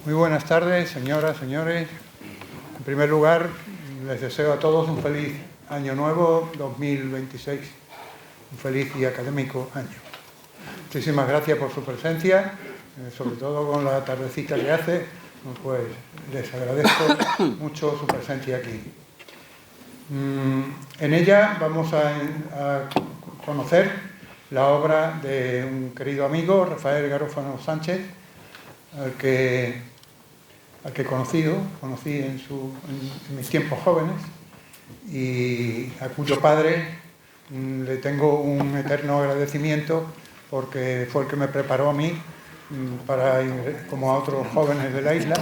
Muy buenas tardes, señoras, señores. En primer lugar, les deseo a todos un feliz año nuevo 2026, un feliz y académico año. Muchísimas gracias por su presencia, sobre todo con la tardecita que hace, pues les agradezco mucho su presencia aquí. En ella vamos a conocer la obra de un querido amigo, Rafael Garófano Sánchez, al que conocí en mis tiempos jóvenes y a cuyo padre le tengo un eterno agradecimiento porque fue el que me preparó a mí, como a otros jóvenes de la isla,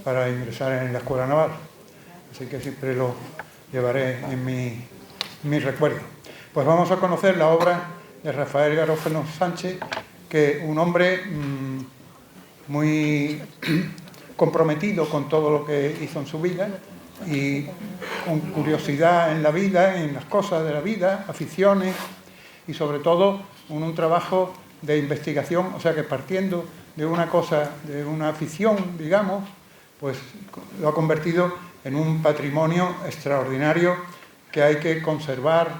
para ingresar en la Escuela Naval. Así que siempre lo llevaré en mi recuerdo. Pues vamos a conocer la obra de Rafael Garófano Sánchez, que un hombre muy comprometido con todo lo que hizo en su vida y con curiosidad en la vida, en las cosas de la vida, aficiones y sobre todo un trabajo de investigación, o sea que partiendo de una cosa, de una afición, digamos, pues lo ha convertido en un patrimonio extraordinario que hay que conservar,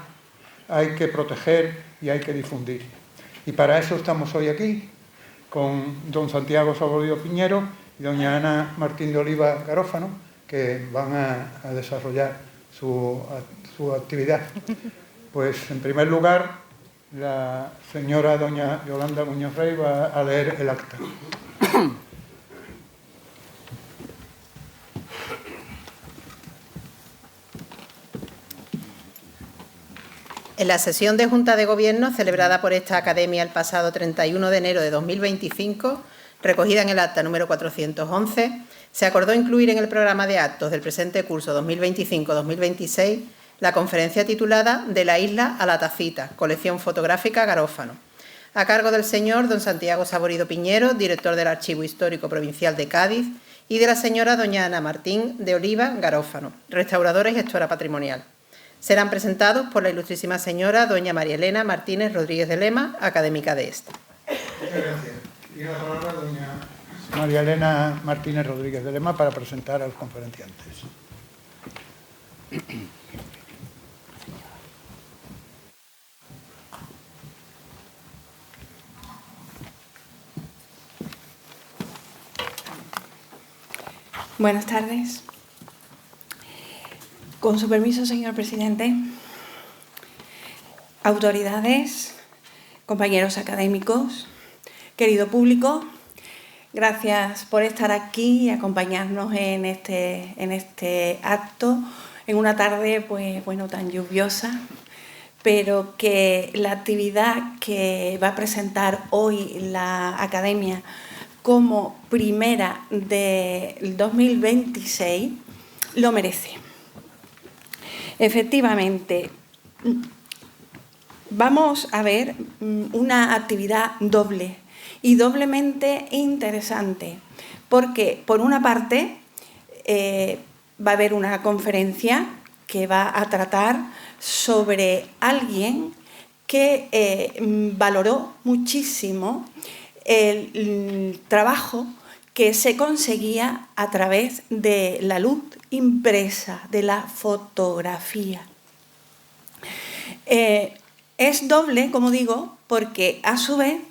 hay que proteger y hay que difundir. Y para eso estamos hoy aquí, con don Santiago Saborío Piñero y doña Ana Martín de Oliva Garófano, que van a desarrollar su actividad. Pues, en primer lugar, la señora doña Yolanda Muñoz Rey va a leer el acta. En la sesión de Junta de Gobierno celebrada por esta Academia el pasado 31 de enero de 2025, recogida en el acta número 411, se acordó incluir en el programa de actos del presente curso 2025-2026 la conferencia titulada De la isla a la tacita, colección fotográfica Garófano, a cargo del señor don Santiago Saborido Piñero, director del Archivo Histórico Provincial de Cádiz, y de la señora doña Ana Martín de Oliva Garófano, restauradora y gestora patrimonial. Serán presentados por la ilustrísima señora doña María Elena Martínez Rodríguez de Lema, académica de esta. Muchas gracias. Y la palabra doña María Elena Martínez Rodríguez de Lema para presentar a los conferenciantes. Buenas tardes. Con su permiso, señor presidente, autoridades, compañeros académicos, querido público, gracias por estar aquí y acompañarnos en este acto, en una tarde pues, bueno, tan lluviosa, pero que la actividad que va a presentar hoy la Academia como primera del 2026 lo merece. Efectivamente, vamos a ver una actividad doble y doblemente interesante, porque por una parte va a haber una conferencia que va a tratar sobre alguien que valoró muchísimo el trabajo que se conseguía a través de la luz impresa, de la fotografía. Es doble, como digo, porque a su vez,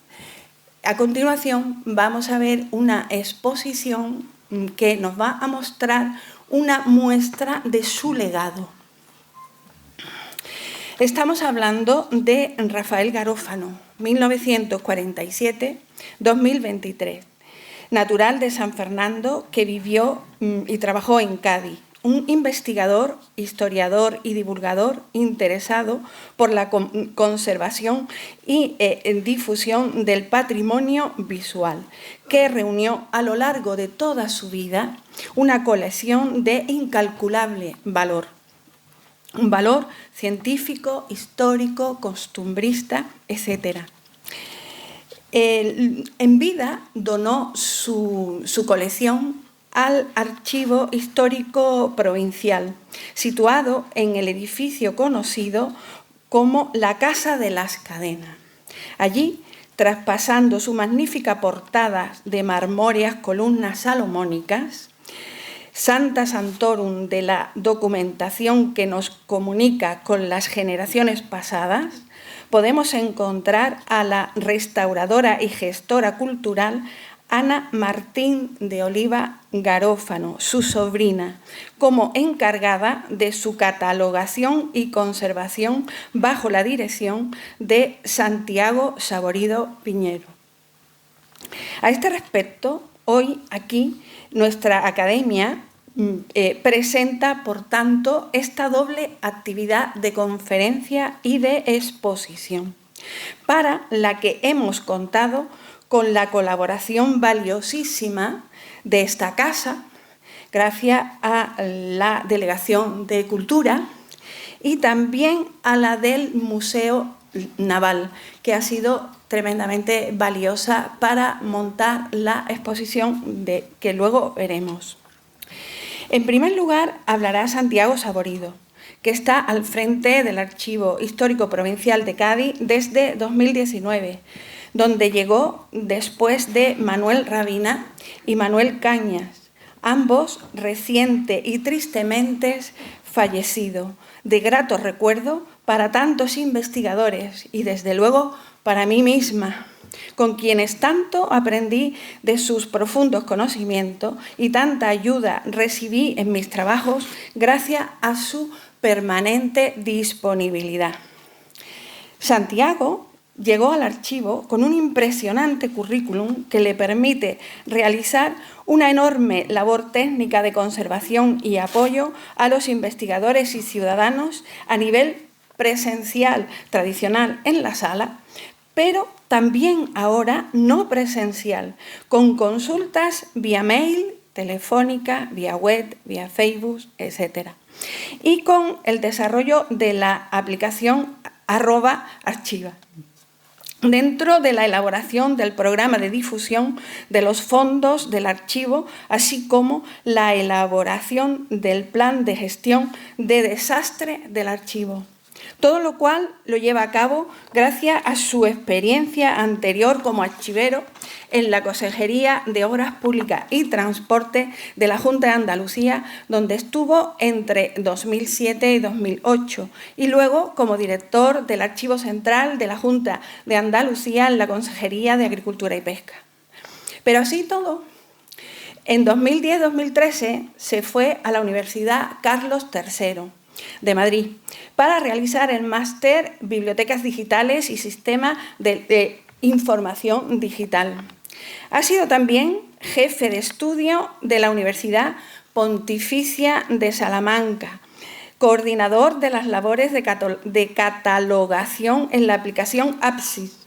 a continuación, vamos a ver una exposición que nos va a mostrar una muestra de su legado. Estamos hablando de Rafael Garófano, 1947-2023. Natural de San Fernando, que vivió y trabajó en Cádiz, un investigador, historiador y divulgador interesado por la conservación y difusión del patrimonio visual, que reunió a lo largo de toda su vida una colección de incalculable valor. Un valor científico, histórico, costumbrista, etc. En vida donó su colección al Archivo Histórico Provincial, situado en el edificio conocido como la Casa de las Cadenas. Allí, traspasando su magnífica portada de marmóreas columnas salomónicas, Santa Santorum de la documentación que nos comunica con las generaciones pasadas, podemos encontrar a la restauradora y gestora cultural Ana Martín de Oliva Garófano, su sobrina, como encargada de su catalogación y conservación bajo la dirección de Santiago Saborido Piñero. A este respecto, hoy aquí nuestra academia presenta, por tanto, esta doble actividad de conferencia y de exposición, para la que hemos contado con la colaboración valiosísima de esta casa, gracias a la Delegación de Cultura y también a la del Museo Naval, que ha sido tremendamente valiosa para montar la exposición que luego veremos. En primer lugar, hablará Santiago Saborido, que está al frente del Archivo Histórico Provincial de Cádiz desde 2019, donde llegó después de Manuel Rabina y Manuel Cañas, ambos reciente y tristemente fallecidos, de grato recuerdo para tantos investigadores y, desde luego, para mí misma, con quienes tanto aprendí de sus profundos conocimientos y tanta ayuda recibí en mis trabajos gracias a su permanente disponibilidad. Santiago llegó al archivo con un impresionante currículum que le permite realizar una enorme labor técnica de conservación y apoyo a los investigadores y ciudadanos a nivel presencial tradicional en la sala, pero también ahora no presencial, con consultas vía mail, telefónica, vía web, vía Facebook, etc. Y con el desarrollo de la aplicación @archiva. Dentro de la elaboración del programa de difusión de los fondos del archivo, así como la elaboración del plan de gestión de desastre del archivo. Todo lo cual lo lleva a cabo gracias a su experiencia anterior como archivero en la Consejería de Obras Públicas y Transporte de la Junta de Andalucía, donde estuvo entre 2007 y 2008, y luego como director del Archivo Central de la Junta de Andalucía en la Consejería de Agricultura y Pesca. Pero así todo, en 2010-2013 se fue a la Universidad Carlos III de Madrid para realizar el máster Bibliotecas Digitales y Sistema de Información Digital. Ha sido también jefe de estudio de la Universidad Pontificia de Salamanca, coordinador de las labores de catalogación en la aplicación Apsis.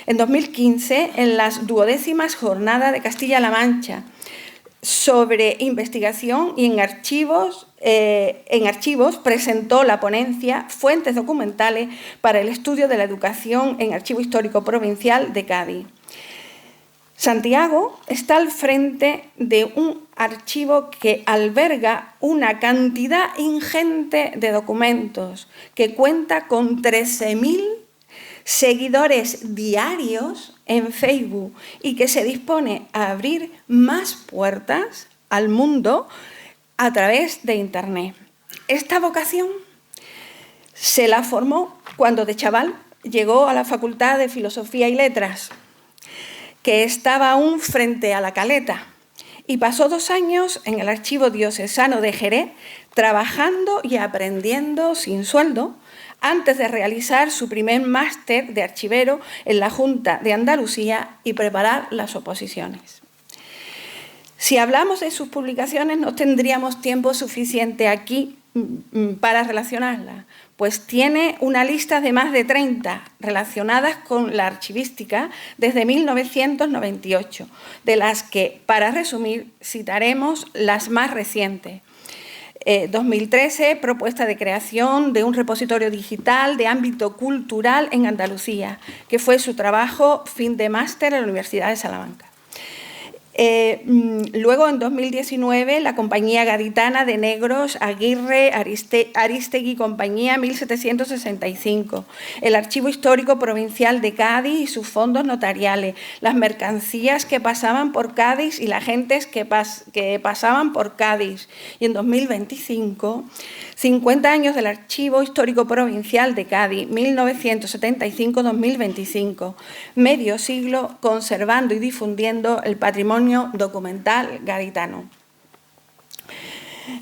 En 2015, en las 12ª Jornadas de Castilla-La Mancha sobre investigación y en archivos presentó la ponencia Fuentes documentales para el estudio de la educación en Archivo Histórico Provincial de Cádiz. Santiago está al frente de un archivo que alberga una cantidad ingente de documentos, que cuenta con 13.000 seguidores diarios en Facebook y que se dispone a abrir más puertas al mundo a través de Internet. Esta vocación se la formó cuando de chaval llegó a la Facultad de Filosofía y Letras, que estaba aún frente a la Caleta, y pasó 2 años en el Archivo Diocesano de Jerez trabajando y aprendiendo sin sueldo, antes de realizar su primer máster de archivero en la Junta de Andalucía y preparar las oposiciones. Si hablamos de sus publicaciones, no tendríamos tiempo suficiente aquí para relacionarlas, pues tiene una lista de más de 30 relacionadas con la archivística desde 1998, de las que, para resumir, citaremos las más recientes. 2013, propuesta de creación de un repositorio digital de ámbito cultural en Andalucía, que fue su trabajo fin de máster en la Universidad de Salamanca. Luego, en 2019, la Compañía Gaditana de Negros, Aguirre, Arístegui y Compañía, 1765. El Archivo Histórico Provincial de Cádiz y sus fondos notariales. Las mercancías que pasaban por Cádiz y las gentes que pasaban por Cádiz. Y en 2025, 50 años del Archivo Histórico Provincial de Cádiz, 1975-2025. Medio siglo conservando y difundiendo el patrimonio documental gaditano.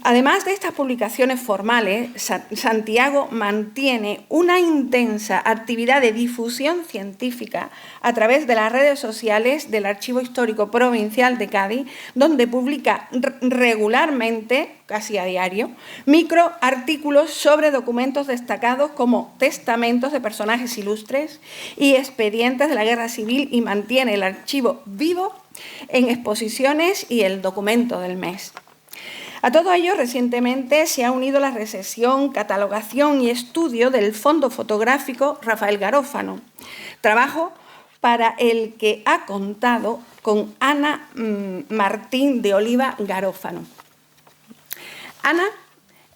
Además de estas publicaciones formales, Santiago mantiene una intensa actividad de difusión científica a través de las redes sociales del Archivo Histórico Provincial de Cádiz, donde publica regularmente, casi a diario, microartículos sobre documentos destacados como testamentos de personajes ilustres y expedientes de la Guerra Civil, y mantiene el archivo vivo en exposiciones y el documento del mes. A todo ello, recientemente se ha unido la recepción, catalogación y estudio del Fondo Fotográfico Rafael Garófano, trabajo para el que ha contado con Ana Martín de Oliva Garófano. Ana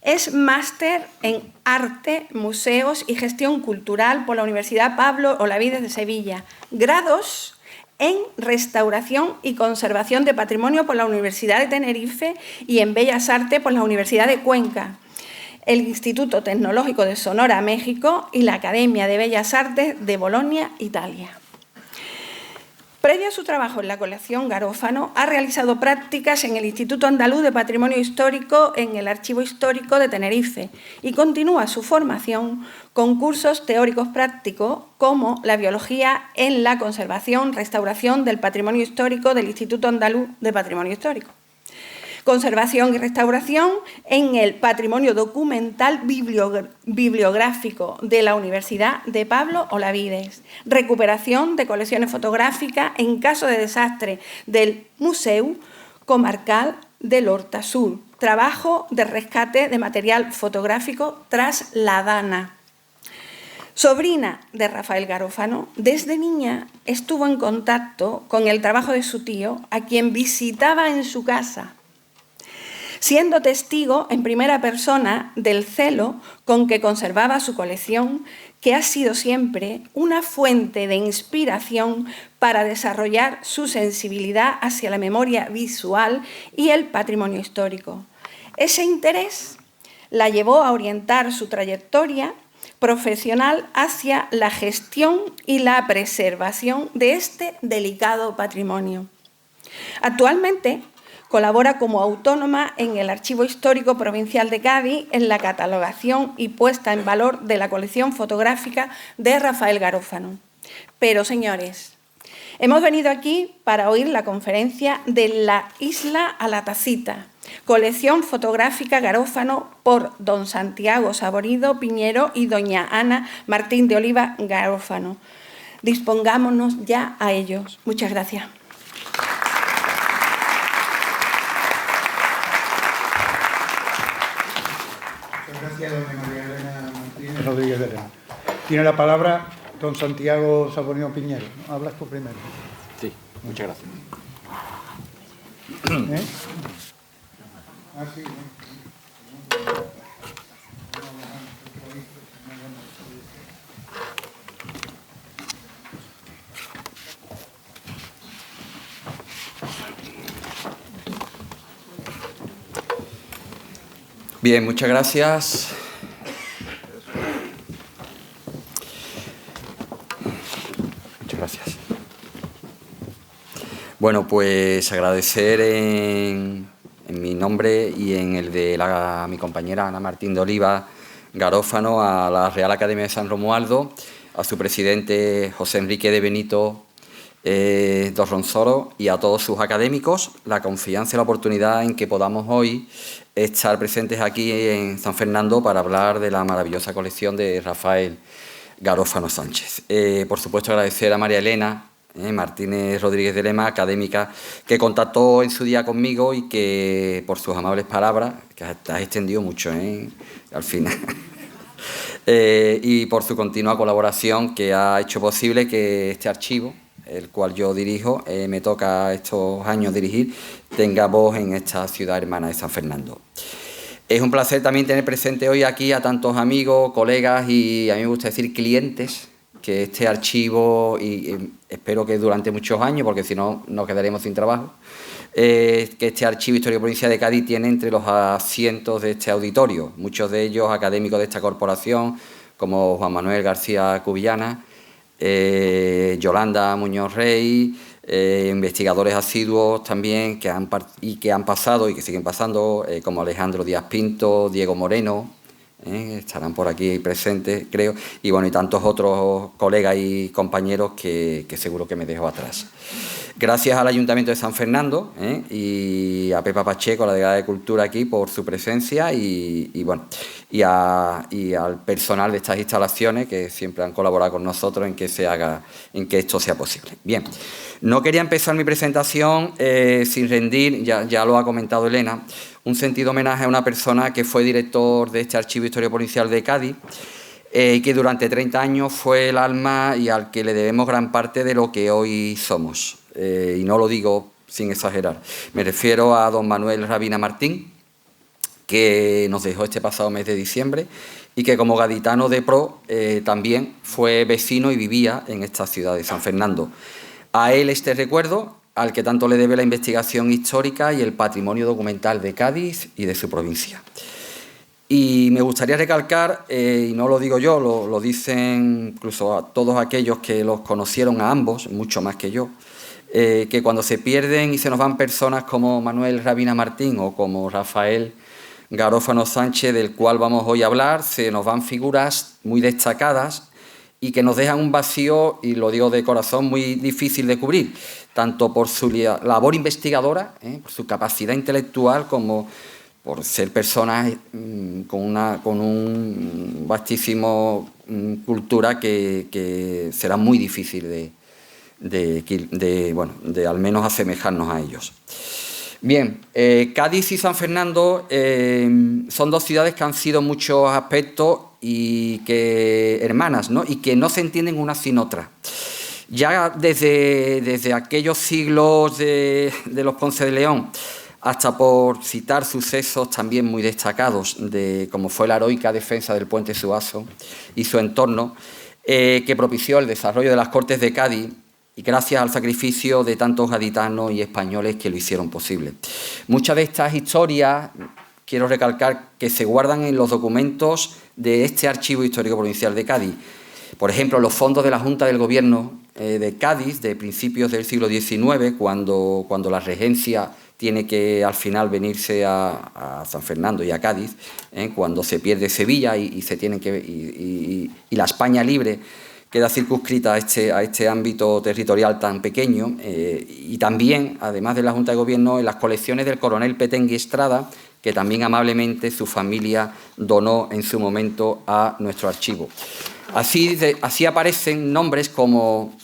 es máster en Arte, Museos y Gestión Cultural por la Universidad Pablo Olavide de Sevilla, grados en Restauración y Conservación de Patrimonio por la Universidad de Tenerife y en Bellas Artes por la Universidad de Cuenca, el Instituto Tecnológico de Sonora, México, y la Academia de Bellas Artes de Bolonia, Italia. Previo a su trabajo en la colección Garófano, ha realizado prácticas en el Instituto Andaluz de Patrimonio Histórico en el Archivo Histórico de Tenerife y continúa su formación con cursos teóricos prácticos como la biología en la conservación, restauración del patrimonio histórico del Instituto Andaluz de Patrimonio Histórico. Conservación y restauración en el patrimonio documental bibliográfico de la Universidad de Pablo Olavides. Recuperación de colecciones fotográficas en caso de desastre del Museu Comarcal del Horta Sur. Trabajo de rescate de material fotográfico tras la Dana. Sobrina de Rafael Garófano, desde niña estuvo en contacto con el trabajo de su tío, a quien visitaba en su casa, siendo testigo en primera persona del celo con que conservaba su colección, que ha sido siempre una fuente de inspiración para desarrollar su sensibilidad hacia la memoria visual y el patrimonio histórico. Ese interés la llevó a orientar su trayectoria profesional hacia la gestión y la preservación de este delicado patrimonio. Actualmente colabora como autónoma en el Archivo Histórico Provincial de Cádiz en la catalogación y puesta en valor de la colección fotográfica de Rafael Garófano. Pero, señores, hemos venido aquí para oír la conferencia de La Isla a la Tacita, colección fotográfica Garófano por don Santiago Saborido Piñero y doña Ana Martín de Oliva Garófano. Dispongámonos ya a ellos. Muchas gracias. Gracias, doña María Elena Martínez Rodríguez de León. Tiene la palabra don Santiago Saborido Piñero. Hablas tú primero. Sí, muchas gracias. Sí. Bien, muchas gracias. Muchas gracias. Bueno, pues agradecer en mi nombre y en el de mi compañera Ana Martín de Oliva Garófano a la Real Academia de San Romualdo, a su presidente José Enrique de Benito Dos Ronsoro, y a todos sus académicos la confianza y la oportunidad en que podamos hoy estar presentes aquí en San Fernando para hablar de la maravillosa colección de Rafael Garófano Sánchez. Por supuesto, agradecer a María Elena Martínez Rodríguez de Lema, académica, que contactó en su día conmigo y que, por sus amables palabras, que has extendido mucho al final, y por su continua colaboración, que ha hecho posible que este archivo, el cual yo dirijo, me toca estos años dirigir, tenga voz en esta ciudad hermana de San Fernando. Es un placer también tener presente hoy aquí a tantos amigos, colegas y, a mí me gusta decir, clientes, que este archivo, y espero que durante muchos años, porque si no nos quedaremos sin trabajo, que este archivo Historia Provincia de Cádiz tiene entre los asientos de este auditorio, muchos de ellos académicos de esta corporación, como Juan Manuel García Cubillana, Yolanda Muñoz Rey, investigadores asiduos también que han pasado y que siguen pasando, como Alejandro Díaz Pinto, Diego Moreno, estarán por aquí presentes, creo, y bueno, y tantos otros colegas y compañeros que seguro que me dejo atrás. Gracias al Ayuntamiento de San Fernando y a Pepa Pacheco, la delegada de Cultura aquí, por su presencia y al personal de estas instalaciones que siempre han colaborado con nosotros en que esto sea posible. Bien, no quería empezar mi presentación sin rendir, ya lo ha comentado Elena, un sentido homenaje a una persona que fue director de este Archivo Historia Provincial de Cádiz, y que durante 30 años fue el alma y al que le debemos gran parte de lo que hoy somos. Y no lo digo sin exagerar. Me refiero a don Manuel Rabina Martín, que nos dejó este pasado mes de diciembre y que como gaditano de pro también fue vecino y vivía en esta ciudad de San Fernando. A él este recuerdo, al que tanto le debe la investigación histórica y el patrimonio documental de Cádiz y de su provincia. Y me gustaría recalcar, y no lo digo yo, lo dicen incluso a todos aquellos que los conocieron a ambos, mucho más que yo, que cuando se pierden y se nos van personas como Manuel Rabina Martín o como Rafael Garófano Sánchez, del cual vamos hoy a hablar, se nos van figuras muy destacadas y que nos dejan un vacío, y lo digo de corazón, muy difícil de cubrir, tanto por su labor investigadora, por su capacidad intelectual, como por ser personas con un vastísimo cultura que será muy difícil de al menos asemejarnos a ellos. Bien, Cádiz y San Fernando son dos ciudades que han sido en muchos aspectos y que hermanas, ¿no? Y que no se entienden una sin otra. Ya desde aquellos siglos de los Ponce de León, hasta por citar sucesos también muy destacados, como fue la heroica defensa del puente Suazo y su entorno, que propició el desarrollo de las Cortes de Cádiz, y gracias al sacrificio de tantos gaditanos y españoles que lo hicieron posible. Muchas de estas historias, quiero recalcar, que se guardan en los documentos de este Archivo Histórico Provincial de Cádiz. Por ejemplo, los fondos de la Junta del Gobierno de Cádiz, de principios del siglo XIX, cuando la regencia tiene que al final venirse a San Fernando y a Cádiz, cuando se pierde Sevilla y la España libre queda circunscrita a este ámbito territorial tan pequeño, y también, además de la Junta de Gobierno, en las colecciones del coronel Petengui Estrada, que también amablemente su familia donó en su momento a nuestro archivo. Así aparecen nombres como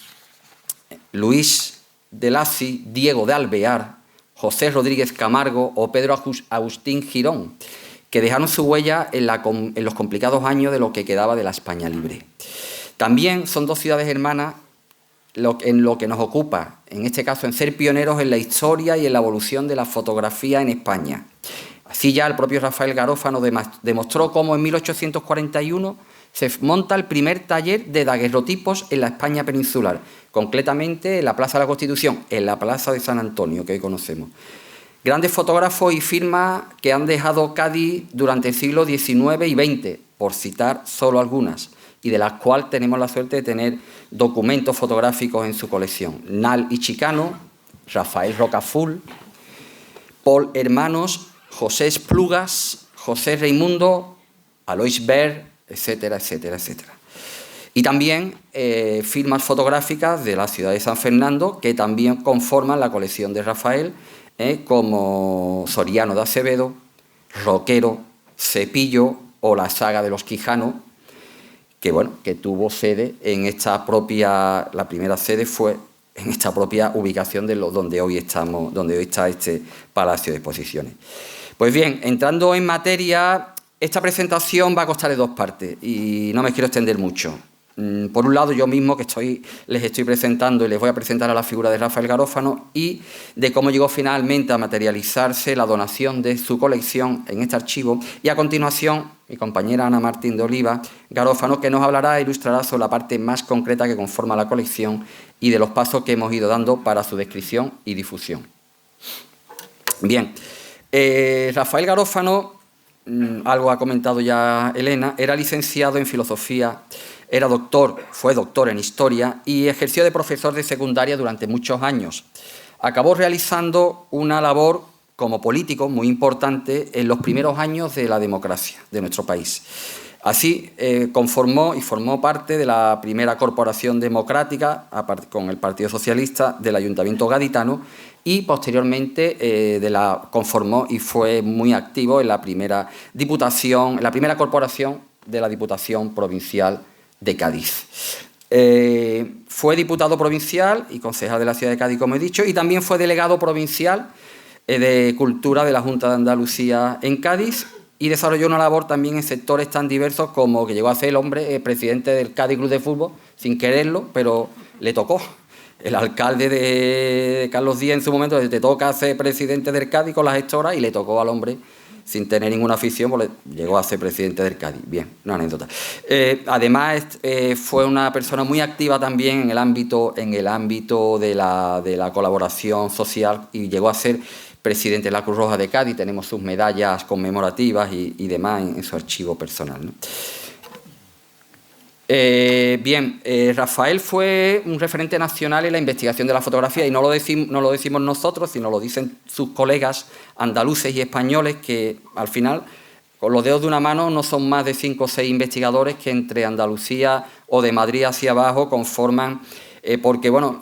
Luis de Lacy, Diego de Alvear, José Rodríguez Camargo o Pedro Agustín Girón, que dejaron su huella en los complicados años de lo que quedaba de la España libre. También son dos ciudades hermanas en lo que nos ocupa, en este caso en ser pioneros en la historia y en la evolución de la fotografía en España. Así ya el propio Rafael Garófano demostró cómo en 1841 se monta el primer taller de daguerrotipos en la España peninsular, concretamente en la Plaza de la Constitución, en la Plaza de San Antonio, que hoy conocemos. Grandes fotógrafos y firmas que han dejado Cádiz durante el siglo XIX y XX, por citar solo algunas, y de las cuales tenemos la suerte de tener documentos fotográficos en su colección. Nal y Chicano, Rafael Rocaful, Paul Hermanos, José Esplugas, José Raimundo, Alois Berg, etcétera, etcétera, etcétera. Y también firmas fotográficas de la ciudad de San Fernando, que también conforman la colección de Rafael, como Soriano de Acevedo, Roquero, Cepillo o la saga de los Quijanos, que, bueno, que tuvo sede en esta propia, la primera sede fue en esta propia ubicación de donde hoy estamos, donde hoy está este Palacio de Exposiciones. Pues bien, entrando en materia, esta presentación va a constar de dos partes y no me quiero extender mucho. Por un lado, yo mismo que les estoy presentando y les voy a presentar a la figura de Rafael Garófano y de cómo llegó finalmente a materializarse la donación de su colección en este archivo. Y a continuación, mi compañera Ana Martín de Oliva Garófano, que nos hablará e ilustrará sobre la parte más concreta que conforma la colección y de los pasos que hemos ido dando para su descripción y difusión. Bien, Rafael Garófano, algo ha comentado ya Elena, era licenciado en Filosofía, fue doctor en Historia y ejerció de profesor de secundaria durante muchos años. Acabó realizando una labor como político muy importante en los primeros años de la democracia de nuestro país. Así conformó y formó parte de la primera corporación democrática con el Partido Socialista del Ayuntamiento Gaditano y posteriormente conformó y fue muy activo en la primera diputación, en la primera corporación de la Diputación Provincial de Cádiz. Fue diputado provincial y concejal de la ciudad de Cádiz, como he dicho, y también fue delegado provincial de Cultura de la Junta de Andalucía en Cádiz y desarrolló una labor también en sectores tan diversos como que llegó a ser el hombre presidente del Cádiz Club de Fútbol, sin quererlo, pero le tocó. El alcalde de Carlos Díaz en su momento te toca ser presidente del Cádiz con las gestoras y le tocó al hombre sin tener ninguna afición, pues llegó a ser presidente del Cádiz. Bien, una anécdota. Además, fue una persona muy activa también en el ámbito de la colaboración social y llegó a ser presidente de la Cruz Roja de Cádiz. Tenemos sus medallas conmemorativas y demás en su archivo personal, ¿no? Rafael fue un referente nacional en la investigación de la fotografía y no lo decimos nosotros, sino lo dicen sus colegas andaluces y españoles que al final, con los dedos de una mano, no son más de 5 o 6 investigadores que entre Andalucía o de Madrid hacia abajo conforman, porque bueno,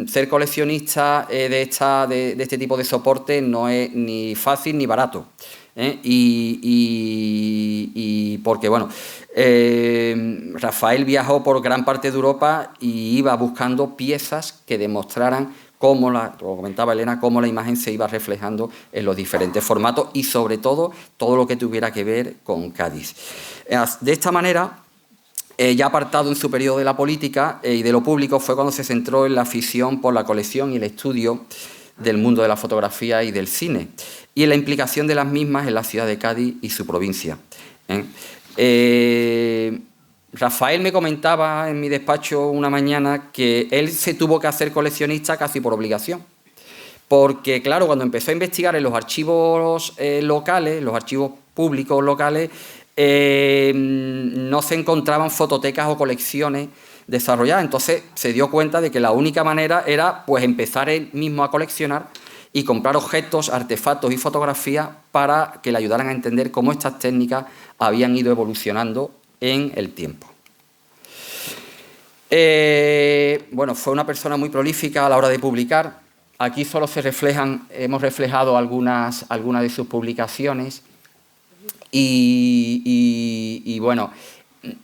ser coleccionista de este tipo de soporte no es ni fácil ni barato. Y porque, bueno, Rafael viajó por gran parte de Europa y iba buscando piezas que demostraran cómo, como comentaba Elena, cómo la imagen se iba reflejando en los diferentes formatos y, sobre todo lo que tuviera que ver con Cádiz. De esta manera, ya apartado en su periodo de la política y de lo público, fue cuando se centró en la afición por la colección y el estudio del mundo de la fotografía y del cine, y en la implicación de las mismas en la ciudad de Cádiz y su provincia. Rafael me comentaba en mi despacho una mañana que él se tuvo que hacer coleccionista casi por obligación, porque claro, cuando empezó a investigar en los archivos locales, los archivos públicos locales, no se encontraban fototecas o colecciones desarrolladas. Entonces se dio cuenta de que la única manera era pues empezar él mismo a coleccionar y comprar objetos, artefactos y fotografías para que le ayudaran a entender cómo estas técnicas habían ido evolucionando en el tiempo. Bueno, fue una persona muy prolífica a la hora de publicar. Aquí solo hemos reflejado algunas de sus publicaciones y bueno,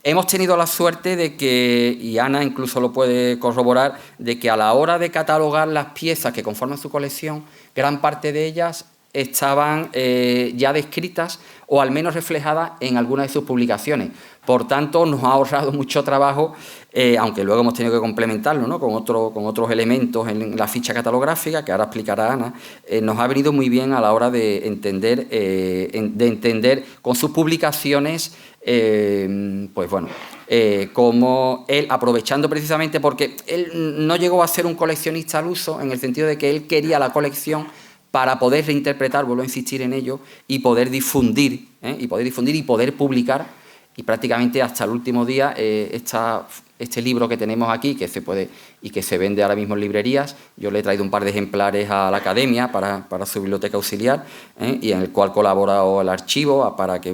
hemos tenido la suerte de que, y Ana incluso lo puede corroborar, de que a la hora de catalogar las piezas que conforman su colección, gran parte de ellas estaban ya descritas o al menos reflejadas en alguna de sus publicaciones. Por tanto, nos ha ahorrado mucho trabajo, aunque luego hemos tenido que complementarlo, ¿no?, con otros elementos en la ficha catalográfica, que ahora explicará Ana. Nos ha venido muy bien a la hora de entender con sus publicaciones, pues bueno, como él, aprovechando precisamente porque él no llegó a ser un coleccionista al uso, en el sentido de que él quería la colección para poder reinterpretar, vuelvo a insistir en ello, y poder difundir y poder publicar y prácticamente hasta el último día este libro que tenemos aquí, que se puede y que se vende ahora mismo en librerías, yo le he traído un par de ejemplares a la academia para su biblioteca auxiliar, y en el cual colaboró el archivo para que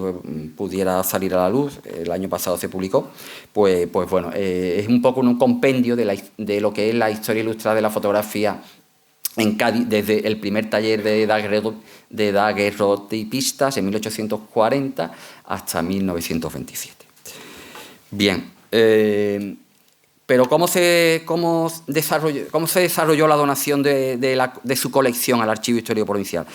pudiera salir a la luz. El año pasado se publicó. Pues bueno, es un poco un compendio de lo que es la historia ilustrada de la fotografía en Cádiz, desde el primer taller de daguerrotipistas en 1840 hasta 1927. Bien, pero ¿cómo se desarrolló la donación de su colección al Archivo Histórico Provincial?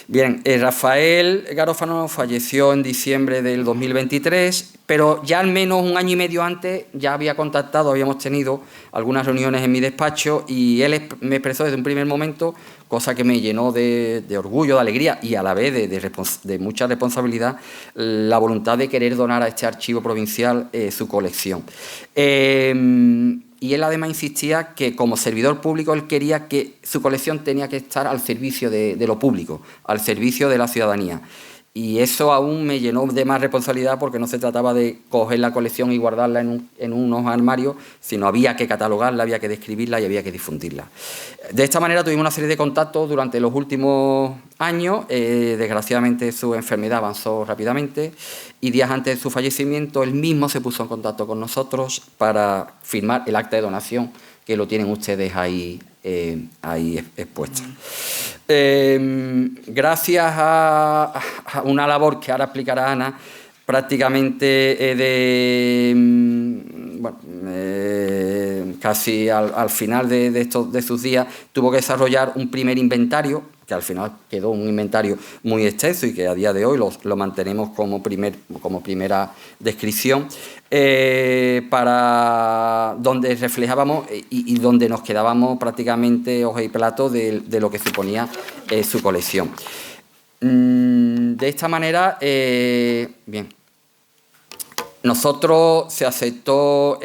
Bien, Rafael Garófano falleció en diciembre del 2023, pero ya al menos un año y medio antes ya habíamos tenido algunas reuniones en mi despacho, y él me expresó desde un primer momento, cosa que me llenó de orgullo, de alegría y a la vez de mucha responsabilidad, la voluntad de querer donar a este archivo provincial su colección. Y él además insistía que como servidor público él quería que su colección tenía que estar al servicio de lo público, al servicio de la ciudadanía. Y eso aún me llenó de más responsabilidad, porque no se trataba de coger la colección y guardarla en unos armarios, sino había que catalogarla, había que describirla y había que difundirla. De esta manera tuvimos una serie de contactos durante los últimos años. Desgraciadamente su enfermedad avanzó rápidamente y días antes de su fallecimiento él mismo se puso en contacto con nosotros para firmar el acta de donación, que lo tienen ustedes ahí expuesto. Gracias a una labor que ahora explicará Ana, prácticamente casi al final de sus días tuvo que desarrollar un primer inventario, que al final quedó un inventario muy extenso y que a día de hoy lo mantenemos como primera descripción, para donde reflejábamos y donde nos quedábamos prácticamente hoja y plato de lo que suponía su colección. De esta manera, bien, nosotros se aceptó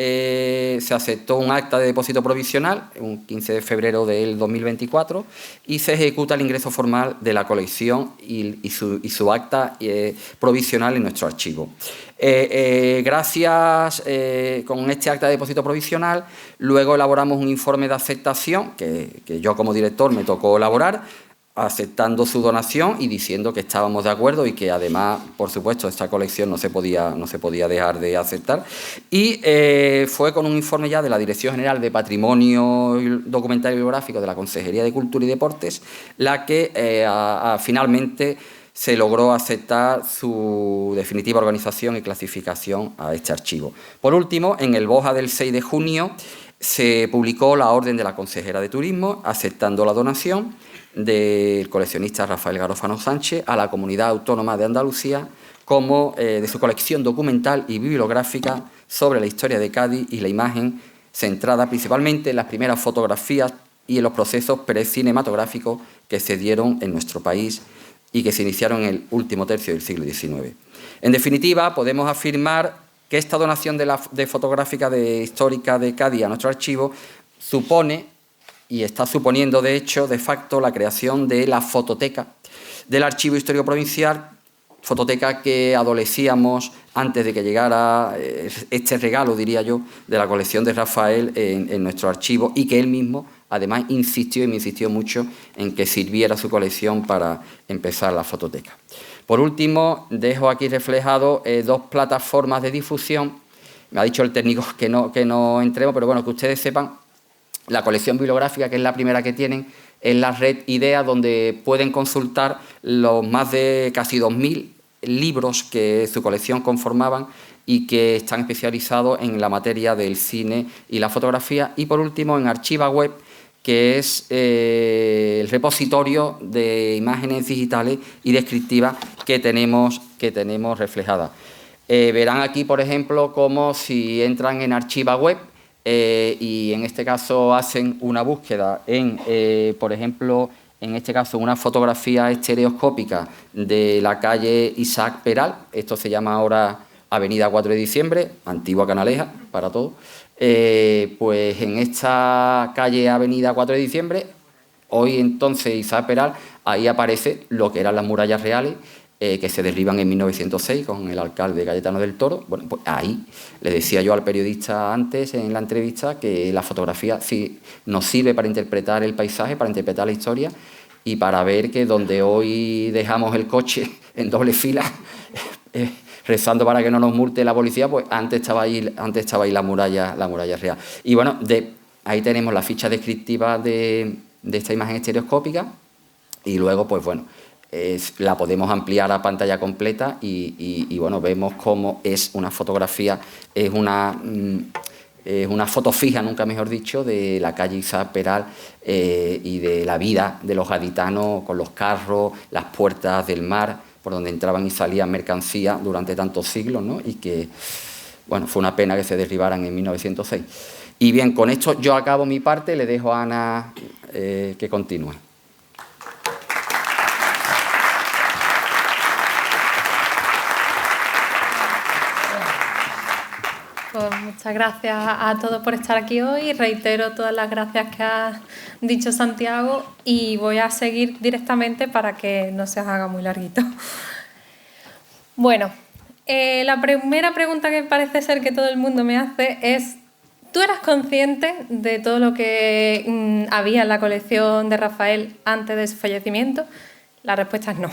un acta de depósito provisional, un 15 de febrero del 2024, y se ejecuta el ingreso formal de la colección y su acta provisional en nuestro archivo. Gracias, con este acta de depósito provisional, luego elaboramos un informe de aceptación que yo como director me tocó elaborar, aceptando su donación y diciendo que estábamos de acuerdo y que además, por supuesto, esta colección no se podía dejar de aceptar. Y fue con un informe ya de la Dirección General de Patrimonio Documental y Bibliográfico de la Consejería de Cultura y Deportes la que finalmente se logró aceptar su definitiva organización y clasificación a este archivo. Por último, en el BOJA del 6 de junio se publicó la orden de la consejera de Turismo aceptando la donación del coleccionista Rafael Garófano Sánchez a la Comunidad Autónoma de Andalucía como de su colección documental y bibliográfica sobre la historia de Cádiz y la imagen, centrada principalmente en las primeras fotografías y en los procesos precinematográficos que se dieron en nuestro país y que se iniciaron en el último tercio del siglo XIX. En definitiva, podemos afirmar que esta donación de fotográfica histórica de Cádiz a nuestro archivo supone, y está suponiendo de hecho, de facto, la creación de la fototeca del Archivo Histórico Provincial, fototeca que adolecíamos antes de que llegara este regalo, diría yo, de la colección de Rafael en nuestro archivo, y que él mismo, además, insistió y me insistió mucho en que sirviera su colección para empezar la fototeca. Por último, dejo aquí reflejado dos plataformas de difusión. Me ha dicho el técnico que no entremos, pero bueno, que ustedes sepan, la colección bibliográfica, que es la primera que tienen, es la red IDEA, donde pueden consultar los más de casi 2.000 libros que su colección conformaban y que están especializados en la materia del cine y la fotografía. Y por último, en Archiva Web, que es el repositorio de imágenes digitales y descriptivas que tenemos reflejadas. Verán aquí, por ejemplo, como si entran en Archiva Web, y en este caso hacen una búsqueda por ejemplo, en este caso una fotografía estereoscópica de la calle Isaac Peral, esto se llama ahora Avenida 4 de Diciembre, antigua Canaleja, para todos, pues en esta calle Avenida 4 de Diciembre, hoy entonces Isaac Peral, ahí aparece lo que eran las murallas reales, que se derriban en 1906 con el alcalde Cayetano del Toro. Bueno, pues ahí le decía yo al periodista antes en la entrevista que la fotografía sí nos sirve para interpretar el paisaje, para interpretar la historia y para ver que donde hoy dejamos el coche en doble fila rezando para que no nos multe la policía, pues antes estaba ahí la muralla real. Y bueno, ahí tenemos la ficha descriptiva de esta imagen estereoscópica y luego, pues bueno, la podemos ampliar a pantalla completa y bueno, vemos cómo es una fotografía, es una foto fija, nunca mejor dicho, de la calle Isaac Peral y de la vida de los gaditanos con los carros, las puertas del mar, por donde entraban y salían mercancías durante tantos siglos, ¿no? Y que, bueno, fue una pena que se derribaran en 1906. Y bien, con esto yo acabo mi parte, le dejo a Ana que continúe. Pues muchas gracias a todos por estar aquí hoy. Reitero todas las gracias que ha dicho Santiago y voy a seguir directamente para que no se haga muy larguito. Bueno, la primera pregunta que parece ser que todo el mundo me hace es: ¿tú eras consciente de todo lo que había en la colección de Rafael antes de su fallecimiento? La respuesta es no.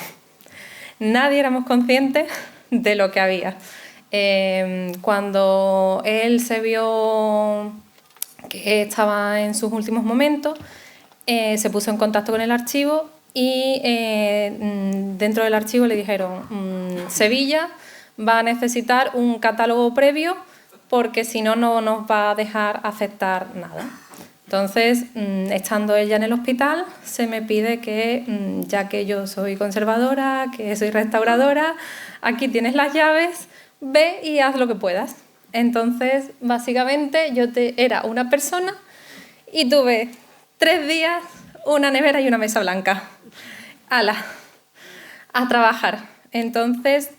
Nadie éramos conscientes de lo que había. Cuando él se vio que estaba en sus últimos momentos, se puso en contacto con el archivo y dentro del archivo le dijeron: Sevilla va a necesitar un catálogo previo porque si no, no nos va a dejar aceptar nada. Entonces, estando ella en el hospital, se me pide que, ya que yo soy conservadora, que soy restauradora, aquí tienes las llaves, ve y haz lo que puedas. Entonces, básicamente, yo era una persona y tuve 3 días, una nevera y una mesa blanca. ¡Hala! A trabajar. Entonces,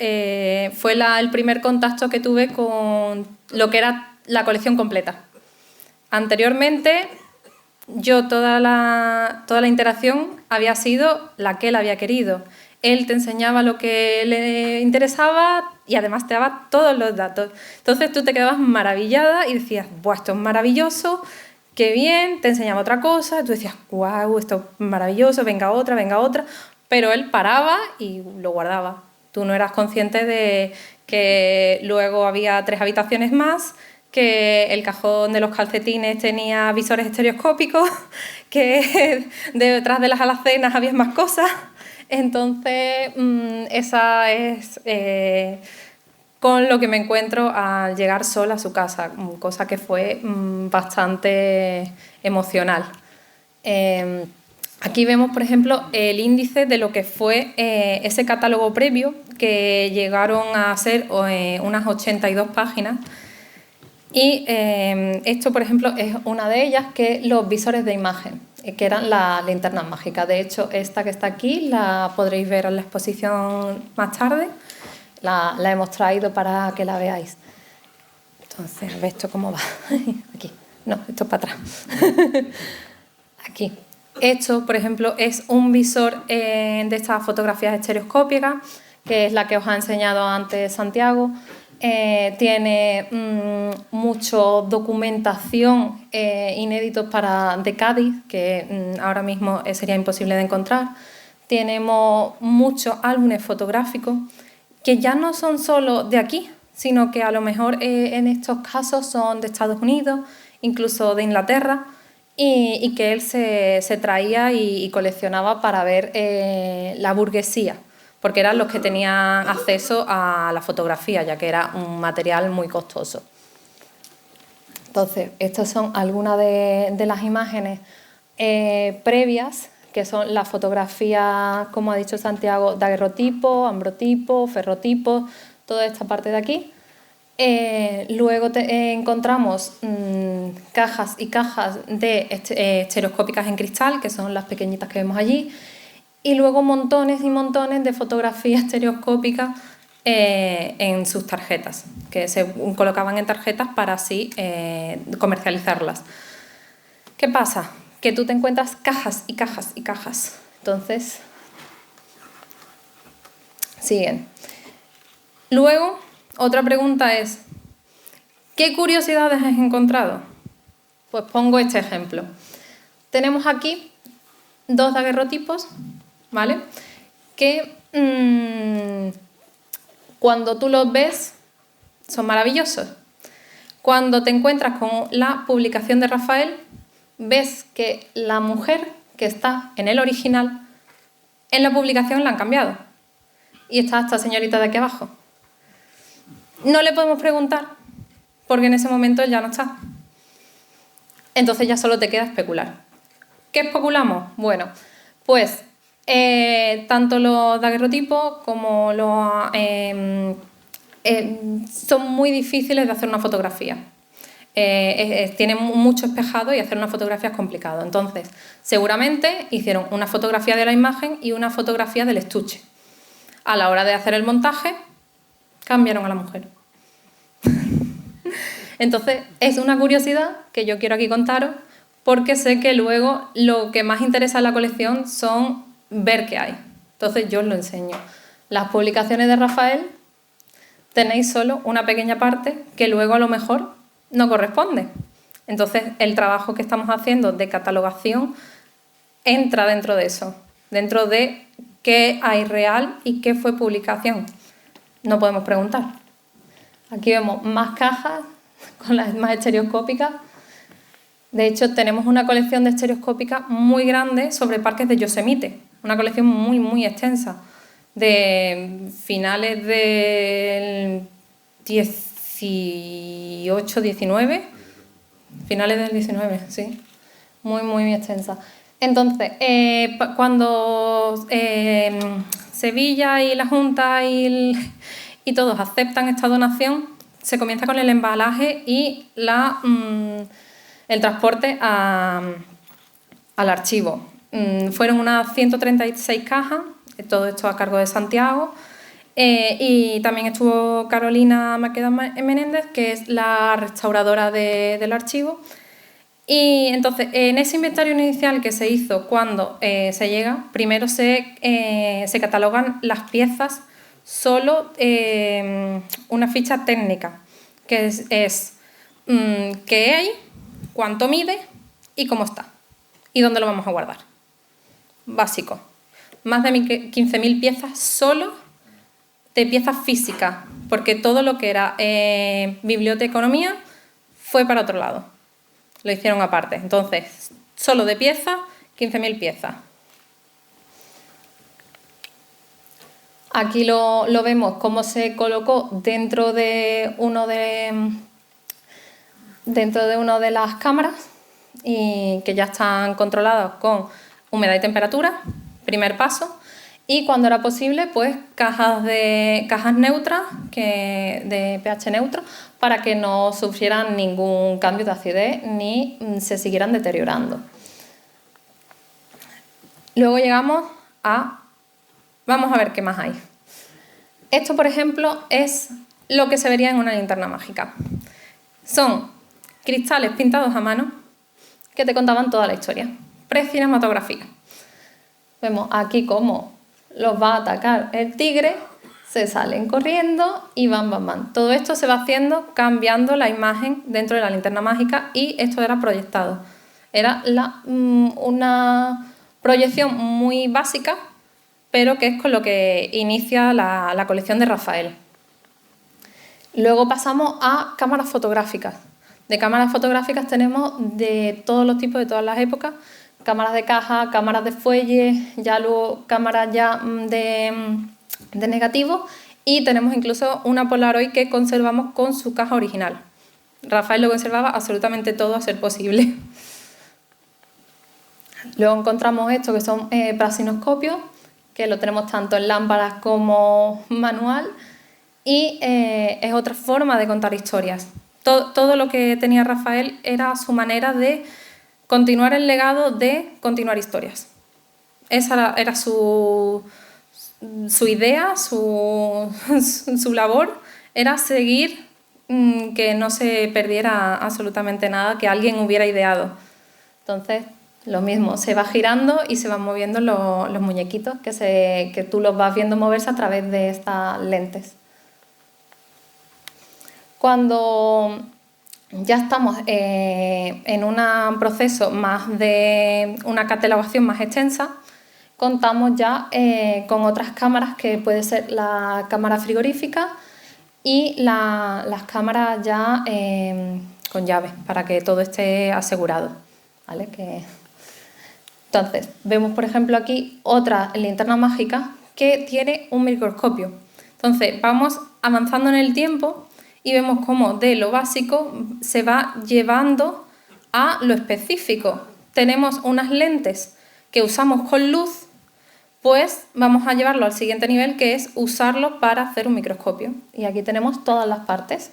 fue el primer contacto que tuve con lo que era la colección completa. Anteriormente, yo toda la interacción había sido la que él había querido. Él te enseñaba lo que le interesaba y además te daba todos los datos. Entonces tú te quedabas maravillada y decías: ¡buah, esto es maravilloso! ¡Qué bien! Te enseñaba otra cosa, tú decías: ¡guau, esto es maravilloso! Venga otra. Pero él paraba y lo guardaba. Tú no eras consciente de que luego había 3 habitaciones más, que el cajón de los calcetines tenía visores estereoscópicos, que detrás de las alacenas había más cosas. Entonces, esa es con lo que me encuentro al llegar sola a su casa, cosa que fue bastante emocional. Aquí vemos, por ejemplo, el índice de lo que fue ese catálogo previo, que llegaron a ser unas 82 páginas. Y esto, por ejemplo, es una de ellas, que es los visores de imagen, que eran las linternas mágicas. De hecho, esta que está aquí la podréis ver en la exposición más tarde. La hemos traído para que la veáis. Entonces, a ver esto cómo va. Aquí. No, esto es para atrás. Aquí. Esto, por ejemplo, es un visor de estas fotografías estereoscópicas, que es la que os ha enseñado antes Santiago. Tiene mucho documentación inéditos de Cádiz, que ahora mismo sería imposible de encontrar. Tenemos muchos álbumes fotográficos que ya no son solo de aquí, sino que a lo mejor en estos casos son de Estados Unidos, incluso de Inglaterra, y que él se traía y coleccionaba para ver la burguesía, porque eran los que tenían acceso a la fotografía, ya que era un material muy costoso. Entonces, estas son algunas de las imágenes previas, que son las fotografías, como ha dicho Santiago, daguerrotipo, ambrotipo, ferrotipo, toda esta parte de aquí. Luego encontramos cajas y cajas de estereoscópicas en cristal, que son las pequeñitas que vemos allí. Y luego montones y montones de fotografías estereoscópicas en sus tarjetas, que se colocaban en tarjetas para así comercializarlas. ¿Qué pasa? Que tú te encuentras cajas y cajas y cajas. Entonces, siguen. Luego, otra pregunta es, ¿qué curiosidades has encontrado? Pues pongo este ejemplo. Tenemos aquí 2 daguerrotipos, ¿vale? Que cuando tú los ves son maravillosos. Cuando te encuentras con la publicación de Rafael, ves que la mujer que está en el original, en la publicación la han cambiado. Y está esta señorita de aquí abajo. No le podemos preguntar, porque en ese momento ya no está. Entonces ya solo te queda especular. ¿Qué especulamos? Bueno, pues tanto los daguerrotipos como los... son muy difíciles de hacer una fotografía. Tienen mucho espejado y hacer una fotografía es complicado. Entonces, seguramente hicieron una fotografía de la imagen y una fotografía del estuche. A la hora de hacer el montaje, cambiaron a la mujer. Entonces, es una curiosidad que yo quiero aquí contaros, porque sé que luego lo que más interesa en la colección son ver qué hay. Entonces, yo os lo enseño. Las publicaciones de Rafael tenéis solo una pequeña parte que luego a lo mejor no corresponde. Entonces, el trabajo que estamos haciendo de catalogación entra dentro de eso, dentro de qué hay real y qué fue publicación. No podemos preguntar. Aquí vemos más cajas con las más estereoscópicas. De hecho, tenemos una colección de estereoscópicas muy grande sobre parques de Yosemite, una colección muy, muy extensa, de finales del 18, 19, finales del 19, sí, muy, muy extensa. Entonces, cuando Sevilla y la Junta y todos aceptan esta donación, se comienza con el embalaje y el transporte al archivo. Fueron unas 136 cajas, todo esto a cargo de Santiago, y también estuvo Carolina Maqueda Menéndez, que es la restauradora del archivo. Y entonces, en ese inventario inicial que se hizo cuando se llega, primero se catalogan las piezas, solo una ficha técnica, que es qué hay, cuánto mide y cómo está, y dónde lo vamos a guardar. Básico. Más de 15.000 piezas solo de piezas físicas, porque todo lo que era biblioteconomía fue para otro lado. Lo hicieron aparte. Entonces, solo de piezas, 15.000 piezas. Aquí lo vemos cómo se colocó dentro de una de las cámaras, y que ya están controladas con humedad y temperatura, primer paso. Y cuando era posible, pues cajas neutras, de pH neutro, para que no sufrieran ningún cambio de acidez ni se siguieran deteriorando. Luego llegamos a... Vamos a ver qué más hay. Esto, por ejemplo, es lo que se vería en una linterna mágica. Son cristales pintados a mano que te contaban toda la historia. Precinematografía. Vemos aquí cómo los va a atacar el tigre, se salen corriendo y van. Todo esto se va haciendo cambiando la imagen dentro de la linterna mágica, y esto era proyectado. Era una proyección muy básica, pero que es con lo que inicia la colección de Rafael. Luego pasamos a cámaras fotográficas. De cámaras fotográficas tenemos de todos los tipos, de todas las épocas. Cámaras de caja, cámaras de fuelle, ya luego cámaras ya de negativo, y tenemos incluso una Polaroid que conservamos con su caja original. Rafael lo conservaba absolutamente todo a ser posible. Luego encontramos esto, que son prasinoscopios, que lo tenemos tanto en lámparas como manual, y es otra forma de contar historias. Todo lo que tenía Rafael era su manera de continuar el legado, de continuar historias. Esa era su idea, su labor, era seguir, que no se perdiera absolutamente nada que alguien hubiera ideado. Entonces, Lo mismo, se va girando y se van moviendo los muñequitos que tú los vas viendo moverse a través de estas lentes. Cuando ya estamos en un proceso más de una catalogación más extensa, contamos ya con otras cámaras, que puede ser la cámara frigorífica y las cámaras ya con llave, para que todo esté asegurado, ¿vale? Entonces, vemos por ejemplo aquí otra linterna mágica que tiene un microscopio. Entonces, vamos avanzando en el tiempo y vemos cómo de lo básico se va llevando a lo específico. Tenemos unas lentes que usamos con luz, pues vamos a llevarlo al siguiente nivel, que es usarlo para hacer un microscopio. Y aquí tenemos todas las partes.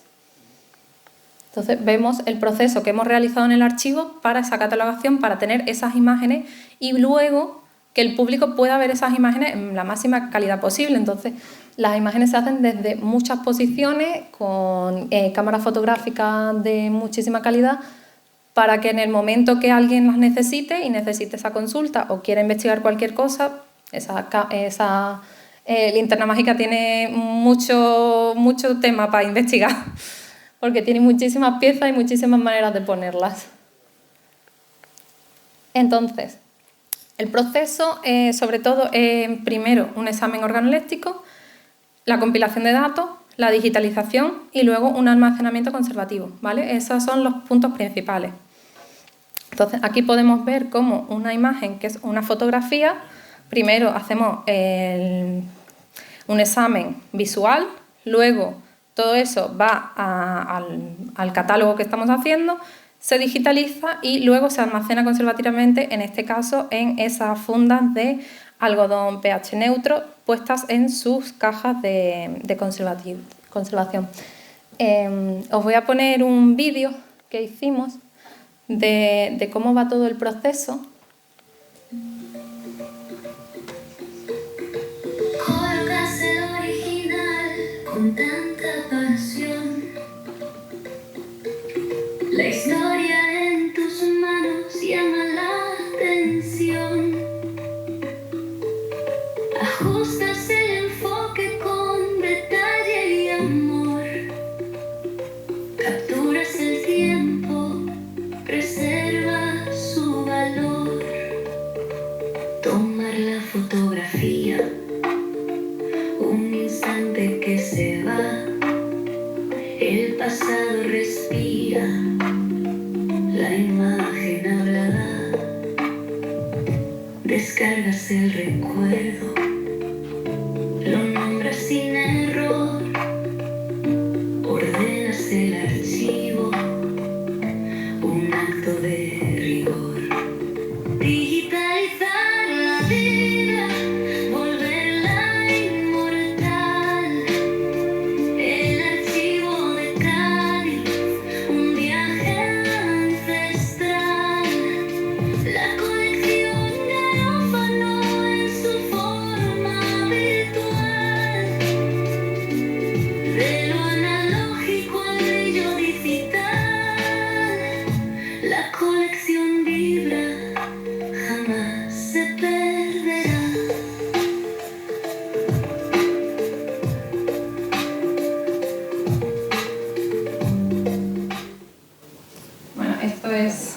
Entonces vemos el proceso que hemos realizado en el archivo para esa catalogación, para tener esas imágenes y luego que el público pueda ver esas imágenes en la máxima calidad posible. Entonces las imágenes se hacen desde muchas posiciones, con cámaras fotográficas de muchísima calidad, para que en el momento que alguien las necesite y necesite esa consulta o quiera investigar cualquier cosa, esa linterna mágica tiene mucho tema para investigar, porque tiene muchísimas piezas y muchísimas maneras de ponerlas. Entonces, el proceso, sobre todo, primero un examen organoléctico, la compilación de datos, la digitalización y luego un almacenamiento conservativo, ¿vale? Esos son los puntos principales. Entonces, aquí podemos ver cómo una imagen, que es una fotografía, primero hacemos un examen visual, luego todo eso va al catálogo que estamos haciendo, se digitaliza y luego se almacena conservativamente, en este caso en esas fundas de algodón pH neutro puestas en sus cajas de conservación. Os voy a poner un vídeo que hicimos de cómo va todo el proceso. Colocas el original con tanta pasión, la historia en tus manos llama la atención, ajustas el enfoque con detalle y amor, capturas el tiempo, preserva su valor, tomar la fotografía, un instante que se va, el pasado respira, la imagen hablará, descargas el recuerdo, lo nombras sin error, ordenas el archivo, un acto de rigor. Digitalizar la vida, volverla inmortal, el archivo de Cádiz, un viaje ancestral, la colección garófano en su forma virtual, de lo analógico al brillo digital, la colección vibra, jamás se perderá. Bueno, esto es...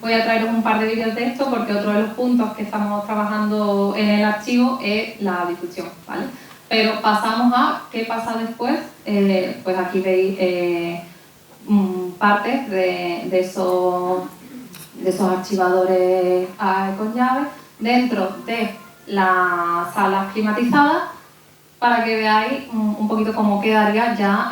Voy a traeros un par de vídeos de esto porque otro de los puntos que estamos trabajando en el archivo es la difusión, ¿vale? Pero pasamos a qué pasa después. Pues aquí veis partes de esos archivadores con llave dentro de las salas climatizadas, para que veáis un poquito cómo quedaría ya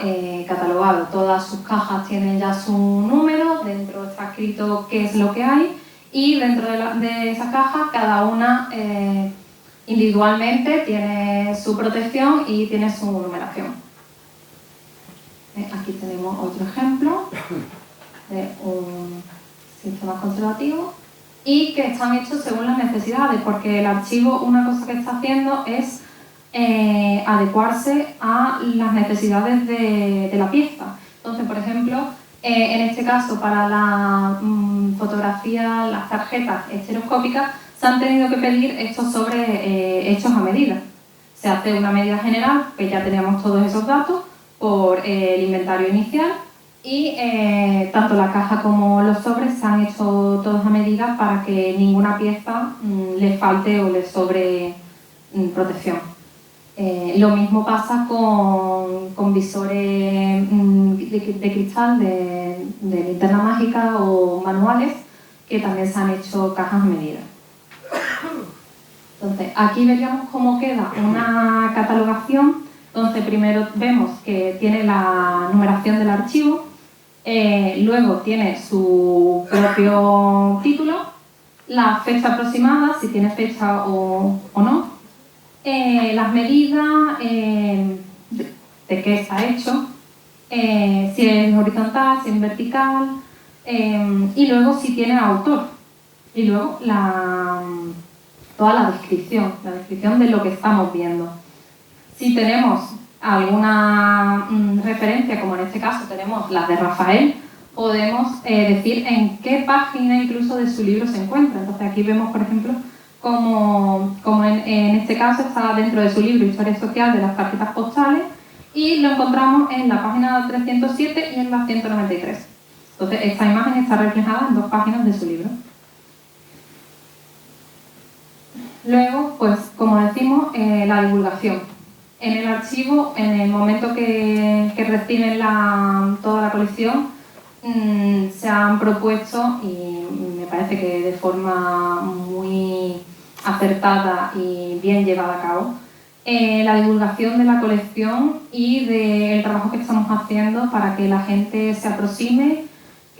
catalogado. Todas sus cajas tienen ya su número, dentro está escrito qué es lo que hay y dentro de esa caja cada una individualmente tiene su protección y tiene su numeración. Aquí tenemos otro ejemplo de un sistema conservativo y que están hechos según las necesidades, porque el archivo, una cosa que está haciendo es adecuarse a las necesidades de la pieza. Entonces, por ejemplo, En este caso, para la fotografía, las tarjetas estereoscópicas, se han tenido que pedir estos sobres hechos a medida. Se hace una medida general, que ya teníamos todos esos datos, por el inventario inicial, y tanto la caja como los sobres se han hecho todos a medida para que ninguna pieza le falte o le sobre protección. Lo mismo pasa con visores de cristal de linterna mágica o manuales, que también se han hecho cajas a medida. Entonces, aquí veríamos cómo queda una catalogación. Entonces, primero vemos que tiene la numeración del archivo, luego tiene su propio título, la fecha aproximada, si tiene fecha o no, las medidas, de qué está hecho, si es horizontal, si es vertical, y luego si tiene autor, y luego toda la descripción de lo que estamos viendo. Si tenemos alguna referencia, como en este caso tenemos las de Rafael, podemos decir en qué página incluso de su libro se encuentra. Entonces aquí vemos, por ejemplo, como en este caso está dentro de su libro Historia Social de las tarjetas postales, y lo encontramos en la página 307 y en la 193. Entonces esta imagen está reflejada en 2 páginas de su libro. Luego, pues como decimos, la divulgación. En el archivo, en el momento que reciben toda la colección, se han propuesto, y me parece que de forma muy acertada y bien llevada a cabo, la divulgación de la colección y del trabajo que estamos haciendo para que la gente se aproxime,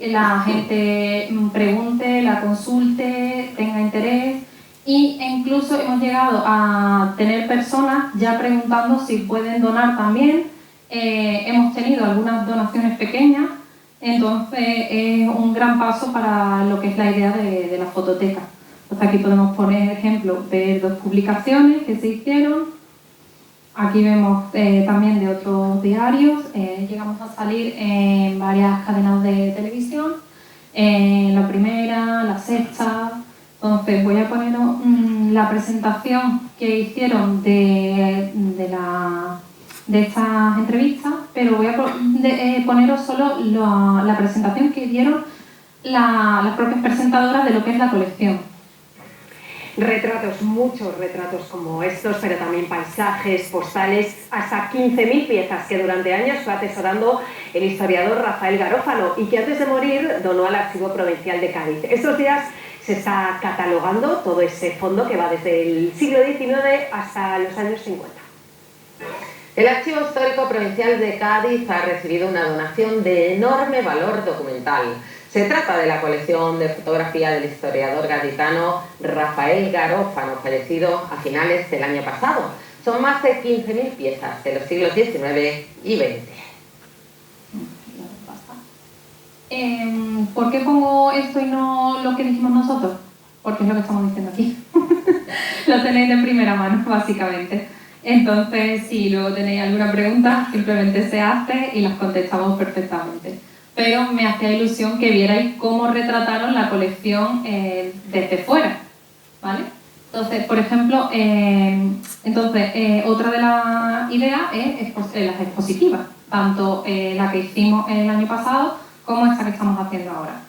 la gente pregunte, la consulte, tenga interés. Y incluso hemos llegado a tener personas ya preguntando si pueden donar también. Hemos tenido algunas donaciones pequeñas, entonces es un gran paso para lo que es la idea de la fototeca. Entonces aquí podemos poner ejemplo de 2 publicaciones que se hicieron. Aquí vemos también de otros diarios. Llegamos a salir en varias cadenas de televisión, la Primera, la Sexta. Entonces voy a poner la presentación que hicieron de estas entrevistas, pero voy a poneros solo la presentación que dieron las propias presentadoras de lo que es la colección. Retratos, muchos retratos como estos, pero también paisajes, postales, hasta 15.000 piezas que durante años fue atesorando el historiador Rafael Garófano y que antes de morir donó al Archivo Provincial de Cádiz. Estos días se está catalogando todo ese fondo que va desde el siglo XIX hasta los años 50. El Archivo Histórico Provincial de Cádiz ha recibido una donación de enorme valor documental. Se trata de la colección de fotografía del historiador gaditano Rafael Garófano, fallecido a finales del año pasado. Son más de 15.000 piezas de los siglos XIX y XX. ¿Por qué pongo esto y no lo que dijimos nosotros? Porque es lo que estamos diciendo aquí. Lo tenéis de primera mano, básicamente. Entonces, si luego tenéis alguna pregunta, simplemente se hace y las contestamos perfectamente. Pero me hacía ilusión que vierais cómo retrataron la colección desde fuera, ¿vale? Entonces, por ejemplo, otra de las ideas es las expositivas, tanto la que hicimos el año pasado como esta que estamos haciendo ahora.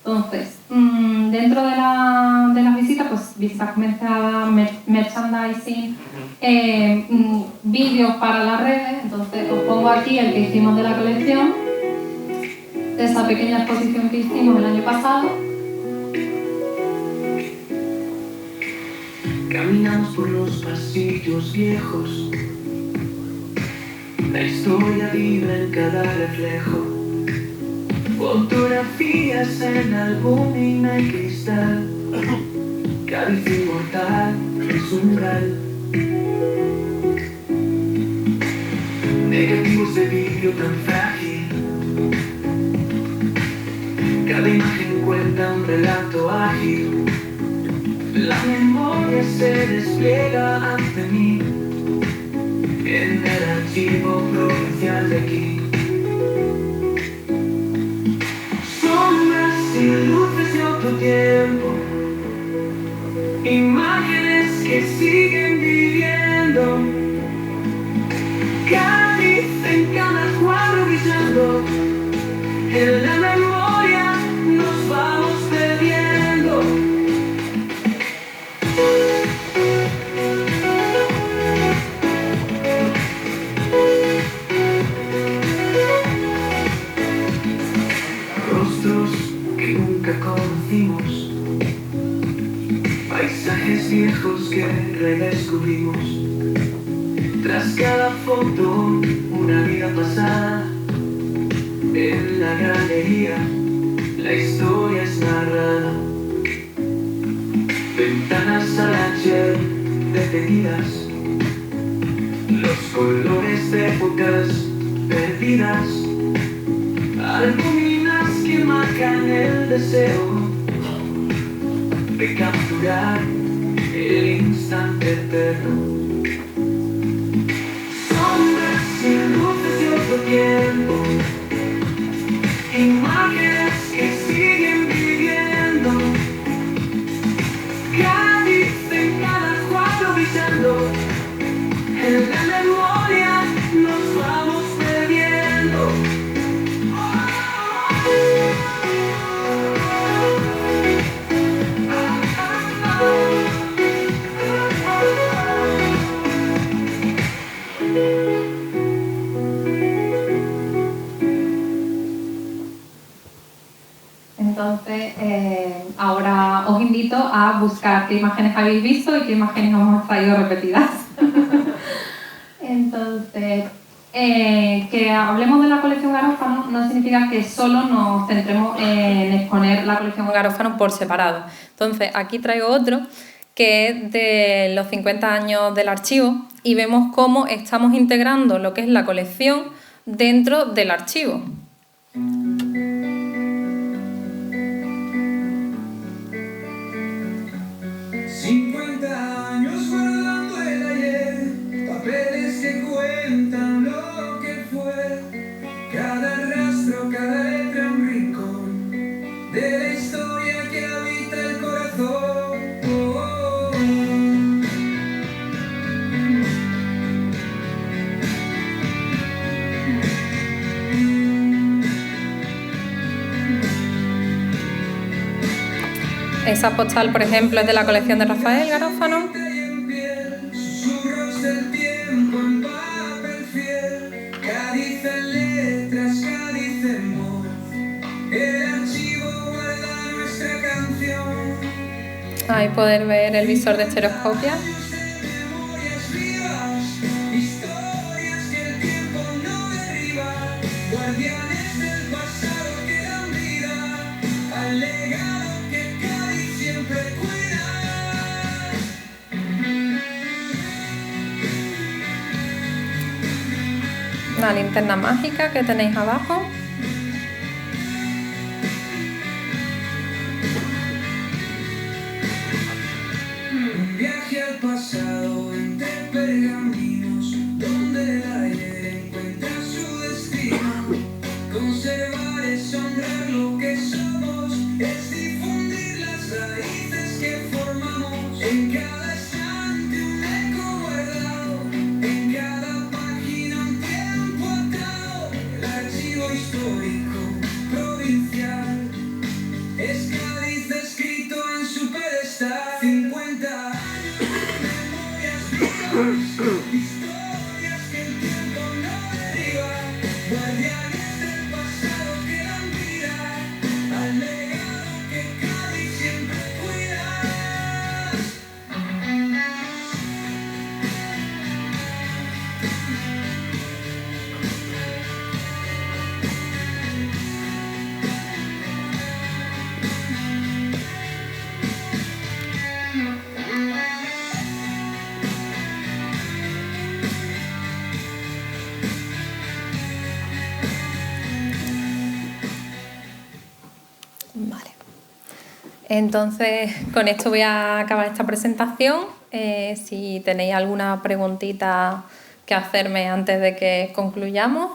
Entonces, dentro de las visitas, pues visitas comerciadas, merchandising, vídeos para las redes. Entonces, os pongo aquí el que hicimos de la colección, de esa pequeña exposición que hicimos el año pasado. Caminamos por los pasillos viejos, la historia vive en cada reflejo. Fotografías en albúmina y cristal, Cádiz inmortal en su mural. Negativos de vidrio tan frágil, cada imagen cuenta un relato ágil. La memoria se despliega ante mí en el Archivo Provincial de aquí. otro tiempo, imágenes que siguen viviendo, Cádiz en cada cuadro brillando, en la memoria nos vamos perdiendo. Rostros que nunca conocimos, paisajes viejos que redescubrimos. Tras cada foto, una vida pasada. En la galería, la historia es narrada. Ventanas al ayer detenidas, los colores de épocas perdidas, albuminas que marcan el deseo de capturar el instante eterno. Sombras y luces de otro tiempo, imágenes que siguen viviendo, Cádiz en cada cuadro brillando, en la memoria nos vamos perdiendo. Entonces, ahora os invito a buscar qué imágenes habéis visto y qué imágenes hemos traído repetidas. Entonces, que hablemos de la colección Garófano no significa que solo nos centremos en exponer la colección Garófano por separado. Entonces, aquí traigo otro que es de los 50 años del archivo y vemos cómo estamos integrando lo que es la colección dentro del archivo. 50 años guardando el ayer, papeles que cuentan lo que fue, cada rastro, cada letra un rincón de la historia que habita el corazón. Esa postal, por ejemplo, es de la colección de Rafael Garófano. Susurros del tiempo en papel fiel, Cádiz en letras, Cádiz en voz, el archivo guarda nuestra canción. Ahí poder ver el visor de estereoscopia. Memorias vivas, historias que el tiempo no derriba, guardianes del pasado que dan vida al legado que Cádiz siempre cuida. La linterna mágica que tenéis abajo. Un viaje al pasado entre pergaminos, donde el aire encuentra su destino. Conservar es honrar lo que somos, es difundir las raíces que formamos. En cada estante un eco guardado, en cada página un tiempo atado. El archivo histórico provincial es Cádiz escrito en su pedestal. 50 años de memorias vivas, historias que el tiempo no deriva, guardianes del pasado que dan vida al legado que Cádiz siempre cuida. Vale. Entonces, con esto voy a acabar esta presentación. Si tenéis alguna preguntita que hacerme antes de que concluyamos.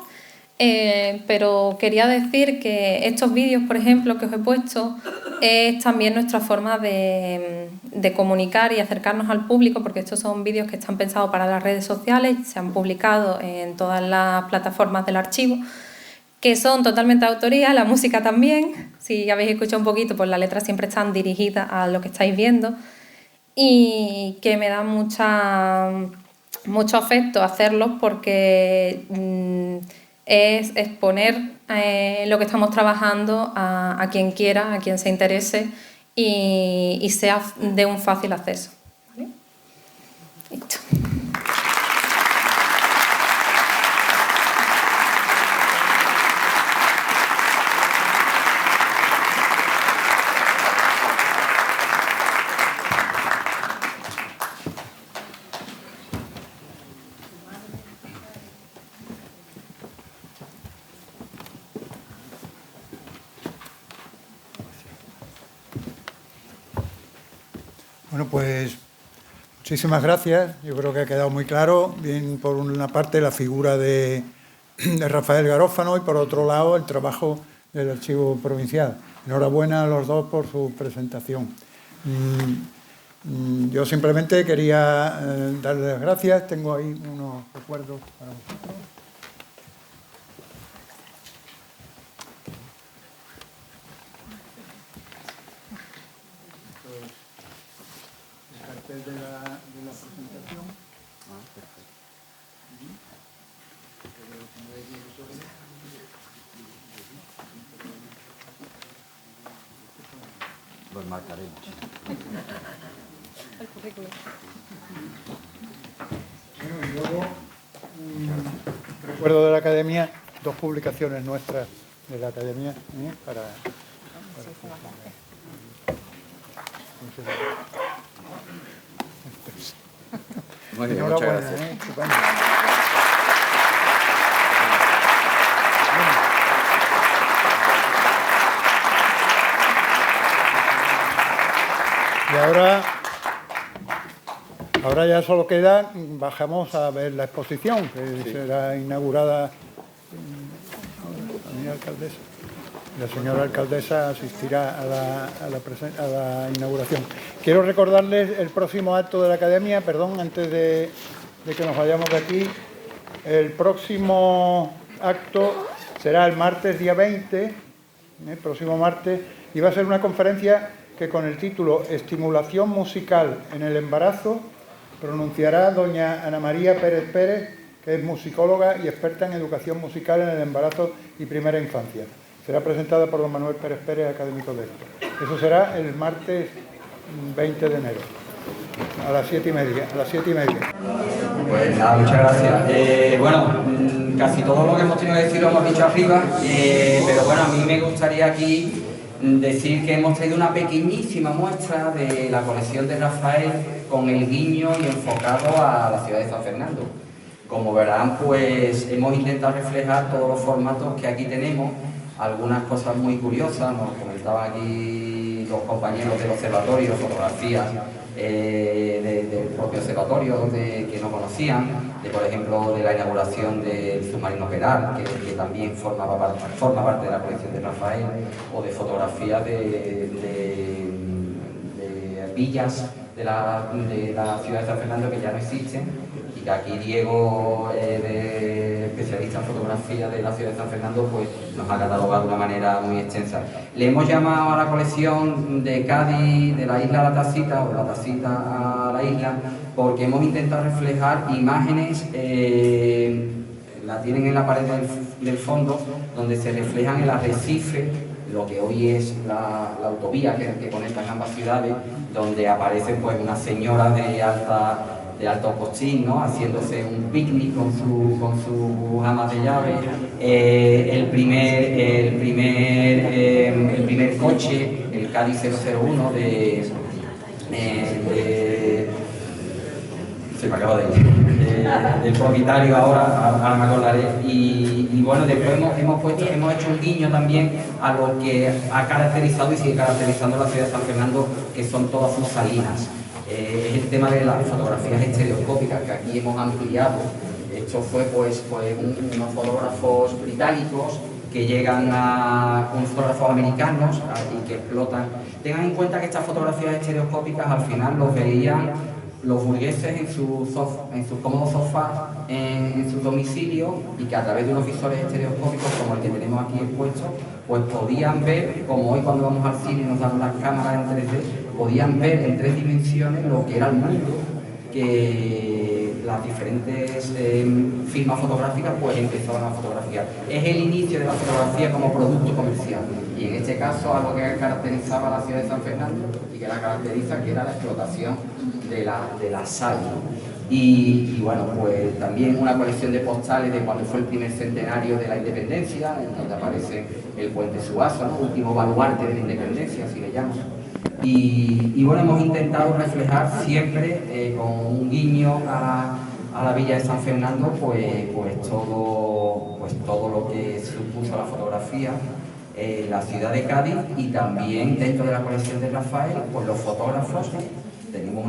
Pero quería decir que estos vídeos, por ejemplo, que os he puesto, es también nuestra forma de comunicar y acercarnos al público, porque estos son vídeos que están pensados para las redes sociales, se han publicado en todas las plataformas del archivo, que son totalmente de autoría, la música también. Si habéis escuchado un poquito, pues las letras siempre están dirigidas a lo que estáis viendo, y que me da mucho afecto hacerlos porque es exponer lo que estamos trabajando a quien quiera, a quien se interese y sea de un fácil acceso. ¿Vale? Listo. Bueno, pues muchísimas gracias. Yo creo que ha quedado muy claro, bien por una parte la figura de Rafael Garófano y por otro lado el trabajo del Archivo Provincial. Enhorabuena a los dos por su presentación. Yo simplemente quería darles las gracias. Tengo ahí unos recuerdos para vosotros. De la presentación. Perfecto. Los marcaremos. El currículum. Bueno, y luego recuerdo de la Academia, 2 publicaciones nuestras de la Academia para Muy bien, muchas gracias. Estupendo. Y ahora ya solo queda, bajamos a ver la exposición, que será inaugurada. La señora alcaldesa asistirá a la inauguración. Quiero recordarles el próximo acto de la Academia, antes de que nos vayamos de aquí. El próximo acto será el martes día 20, el próximo martes, y va a ser una conferencia que con el título Estimulación musical en el embarazo pronunciará doña Ana María Pérez Pérez, que es musicóloga y experta en educación musical en el embarazo y primera infancia. Será presentada por don Manuel Pérez Pérez, académico de esto. Eso será el martes 20 de enero, a las 7:30. Pues nada, muchas gracias. Bueno, casi todo lo que hemos tenido que decir lo hemos dicho arriba, pero bueno, a mí me gustaría aquí decir que hemos traído una pequeñísima muestra de la colección de Rafael con el guiño y enfocado a la ciudad de San Fernando. Como verán, pues hemos intentado reflejar todos los formatos que aquí tenemos, algunas cosas muy curiosas, nos comentaban aquí los compañeros del observatorio, fotografías del propio observatorio que no conocían, por ejemplo, de la inauguración del submarino Peral, que también forma parte de la colección de Rafael, o de fotografías de villas de la ciudad de San Fernando que ya no existen, y que aquí Diego, especialista en fotografía de la ciudad de San Fernando, pues nos ha catalogado de una manera muy extensa. Le hemos llamado a la colección de Cádiz, de la isla a la tacita, o de la tacita a la isla, porque hemos intentado reflejar imágenes, la tienen en la pared del fondo, donde se reflejan el arrecife, lo que hoy es la autovía que conecta ambas ciudades, donde aparecen pues unas señoras de alto postín, ¿no?, haciéndose un picnic con sus amas de llave. El primer coche, el Cádiz 001 se me acaba de ir, del propietario ahora me acordaré, y bueno, después hemos hecho un guiño también a lo que ha caracterizado y sigue caracterizando la ciudad de San Fernando, que son todas sus salinas. Es el tema de las fotografías estereoscópicas, que aquí hemos ampliado Esto fue pues unos fotógrafos británicos que llegan a unos fotógrafos americanos y que explotan. Tengan en cuenta que estas fotografías estereoscópicas al final los veían los burgueses en sus cómodos sofás en su domicilio, y que a través de unos visores estereoscópicos como el que tenemos aquí expuesto, pues podían ver, como hoy cuando vamos al cine y nos dan las cámaras en 3D, podían ver en 3 dimensiones lo que era el mundo, que las diferentes firmas fotográficas pues empezaban a fotografiar. Es el inicio de la fotografía como producto comercial, y en este caso algo que caracterizaba a la ciudad de San Fernando y que la caracteriza, que era la explotación de la sal. Y bueno, pues también una colección de postales de cuando fue el primer centenario de la independencia, en donde aparece el puente Suazo, ¿no? Último baluarte de la independencia, así le llaman. Y bueno, hemos intentado reflejar siempre con un guiño a la villa de San Fernando, pues todo lo que supuso la fotografía, la ciudad de Cádiz, y también dentro de la colección de Rafael, pues los fotógrafos. Tenemos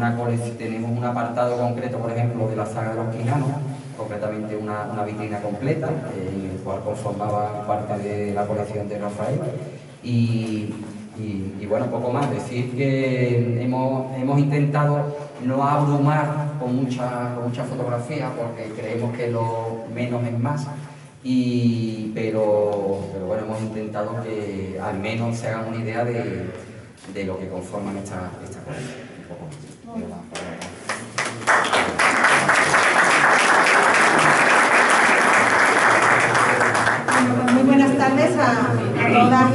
un apartado concreto, por ejemplo, de la saga de los Quijanos, concretamente una vitrina completa, en el cual conformaba parte de la colección de Rafael. Y bueno, poco más, decir que hemos intentado no abrumar con mucha fotografía, porque creemos que lo menos es más, pero bueno, hemos intentado que al menos se hagan una idea de lo que conforman esta colección. Muy buenas tardes a todas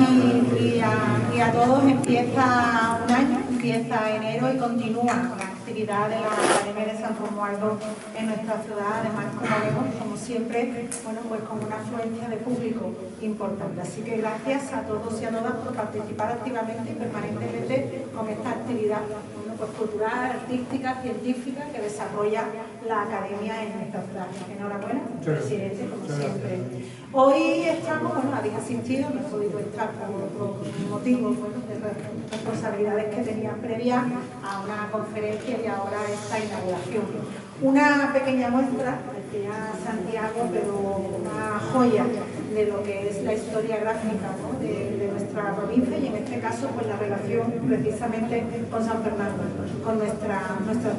y a todos. Empieza un año, empieza enero y continúa la actividad de la Academia de San Romualdo en nuestra ciudad. Además, como vemos, como siempre, bueno, pues con una afluencia de público importante. Así que gracias a todos y a todas por participar activamente y permanentemente con esta actividad cultural, artística, científica que desarrolla la Academia en nuestra ciudad. Enhorabuena, presidente, como siempre. Hoy estamos, bueno, habéis asistido, no he podido estar por otros motivos, bueno, de responsabilidades que tenían previas a una conferencia y ahora esta inauguración. Una pequeña muestra, decía Santiago, pero una joya de lo que es la historia gráfica, ¿no? de nuestra provincia, y en este caso pues la relación precisamente con San Fernando, con nuestra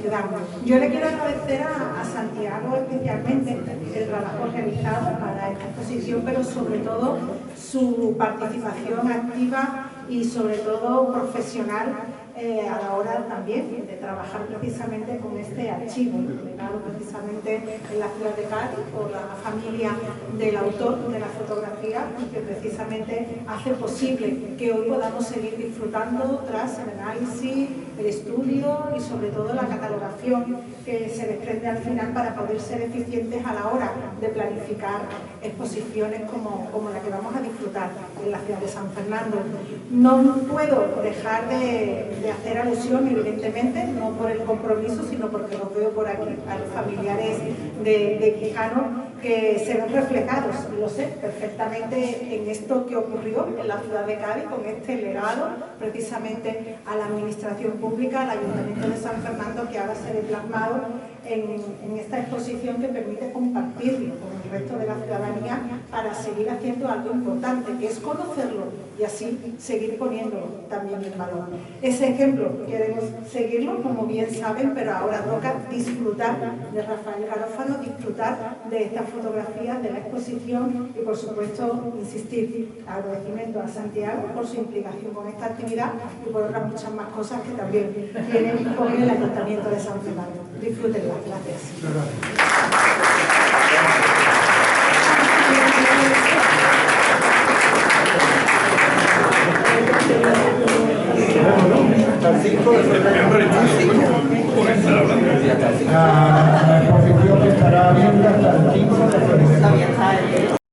ciudad. Yo le quiero agradecer a Santiago especialmente el trabajo realizado para esta exposición, pero sobre todo su participación activa y sobre todo profesional a la hora también de trabajar precisamente con este archivo, legado precisamente en la ciudad de Cádiz por la familia del autor de la fotografía, que precisamente hace posible que hoy podamos seguir disfrutando tras el análisis, el estudio y sobre todo la catalogación que se desprende al final para poder ser eficientes a la hora de planificar exposiciones como la que vamos a disfrutar en la ciudad de San Fernando. No puedo dejar de hacer alusión, evidentemente, no por el compromiso, sino porque los veo por aquí, a los familiares de Quijano, que se ven reflejados, lo sé perfectamente, en esto que ocurrió en la ciudad de Cádiz, con este legado precisamente a la administración pública, al Ayuntamiento de San Fernando, que ahora se ve plasmado en esta exposición que permite compartirlo con el resto de la ciudadanía para seguir haciendo algo importante, que es conocerlo y así seguir poniéndolo también en valor. Ese ejemplo queremos seguirlo, como bien saben, pero ahora toca disfrutar de Rafael Garófalo, disfrutar de estas fotografías, de la exposición y, por supuesto, insistir, agradecimiento a Santiago por su implicación con esta actividad y por otras muchas más cosas que también tienen con el Ayuntamiento de San Fernando. Disfrútenla. Gracias. La exposición estará abierta hasta el 5 de febrero.